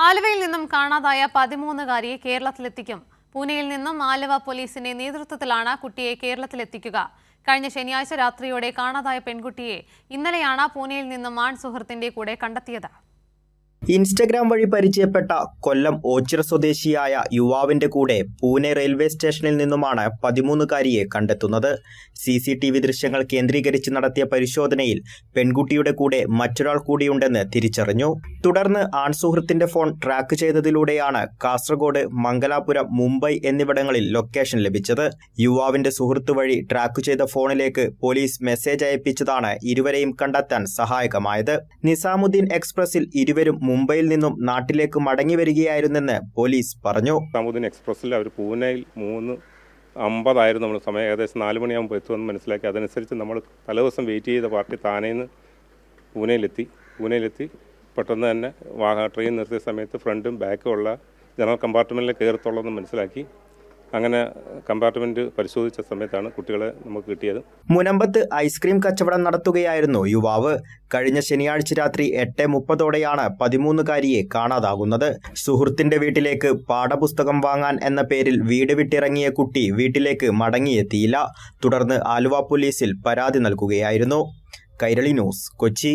ആലുവയിൽ നിന്നും കാണാതായ 13-കാരിയെ കേരളത്തിലെത്തിക്കും. പൂനെയിൽ നിന്നും ആലുവ പോലീസിന്റെ നേതൃത്വത്തിലാണ് കുട്ടിയെ കേരളത്തിലെത്തിക്കുക. കഴിഞ്ഞ ശനിയാഴ്ച രാത്രിയോടെ കാണാതായ പെൺകുട്ടിയെ ഇന്നലെയാണ് പൂനെയിൽ നിന്നും ആൺ സുഹൃത്തിന്റെ കൂടെ കണ്ടെത്തിയത്. ഇൻസ്റ്റഗ്രാം വഴി പരിചയപ്പെട്ട കൊല്ലം ഓച്ചിറ സ്വദേശിയായ യുവാവിന്റെ കൂടെ പൂനെ റെയിൽവേ സ്റ്റേഷനിൽ നിന്നുമാണ് 13-കാരിയെ കണ്ടെത്തുന്നത്. CCTV ദൃശ്യങ്ങൾ കേന്ദ്രീകരിച്ച് നടത്തിയ പരിശോധനയിൽ പെൺകുട്ടിയുടെ കൂടെ മറ്റൊരാൾ കൂടിയുണ്ടെന്ന് തിരിച്ചറിഞ്ഞു. തുടർന്ന് ആൺസുഹൃത്തിന്റെ ഫോൺ ട്രാക്ക് ചെയ്തതിലൂടെയാണ് കാസർഗോഡ്, മംഗലാപുരം, മുംബൈ എന്നിവിടങ്ങളിൽ ലൊക്കേഷൻ ലഭിച്ചത്. യുവാവിന്റെ സുഹൃത്ത് വഴി ട്രാക്ക് ചെയ്ത ഫോണിലേക്ക് പോലീസ് മെസ്സേജ് അയപ്പിച്ചതാണ് ഇരുവരെയും കണ്ടെത്താൻ സഹായകമായത്. നിസാമുദ്ദീൻ എക്സ്പ്രസിൽ ഇരുവരും മുംബൈയിൽ നിന്നും നാട്ടിലേക്ക് മടങ്ങി വരികയായിരുന്നെന്ന് പോലീസ് പറഞ്ഞു. നിസാമുദ്ദീൻ എക്സ്പ്രസിൽ അവർ പൂനെയിൽ 3:50 നമ്മൾ സമയം, ഏകദേശം 4 മണിയാകുമ്പോൾ എത്തുമെന്ന് മനസ്സിലാക്കി. അതനുസരിച്ച് നമ്മൾ തലേദിവസം വെയിറ്റ് ചെയ്ത പാർട്ടി താനേന്ന് പൂനെയിലെത്തി പെട്ടെന്ന് തന്നെ ട്രെയിൻ നിർത്തിയ സമയത്ത് ഫ്രണ്ടും ബാക്കും ഉള്ള ജനറൽ കമ്പാർട്ട്മെൻറ്റിൽ കയറത്തുള്ളതെന്ന് മനസ്സിലാക്കി. അങ്ങനെ കമ്പാർട്ട്മെന്റ് പരിശോധിച്ച സമയത്താണ് കുട്ടികളെ നമുക്ക് കിട്ടിയത്. മുനമ്പത്ത് ഐസ്ക്രീം കച്ചവടം നടത്തുകയായിരുന്നു യുവാവ്. കഴിഞ്ഞ ശനിയാഴ്ച രാത്രി 8:30ഓടെയാണ് 13-കാരിയെ കാണാതാകുന്നത്. സുഹൃത്തിന്റെ വീട്ടിലേക്ക് പാഠപുസ്തകം വാങ്ങാൻ എന്ന പേരിൽ വീട് വിട്ടിറങ്ങിയ കുട്ടി വീട്ടിലേക്ക് മടങ്ങിയെത്തിയില്ല. തുടർന്ന് ആലുവ പോലീസിൽ പരാതി നൽകുകയായിരുന്നു. കൈരളി ന്യൂസ്, കൊച്ചി.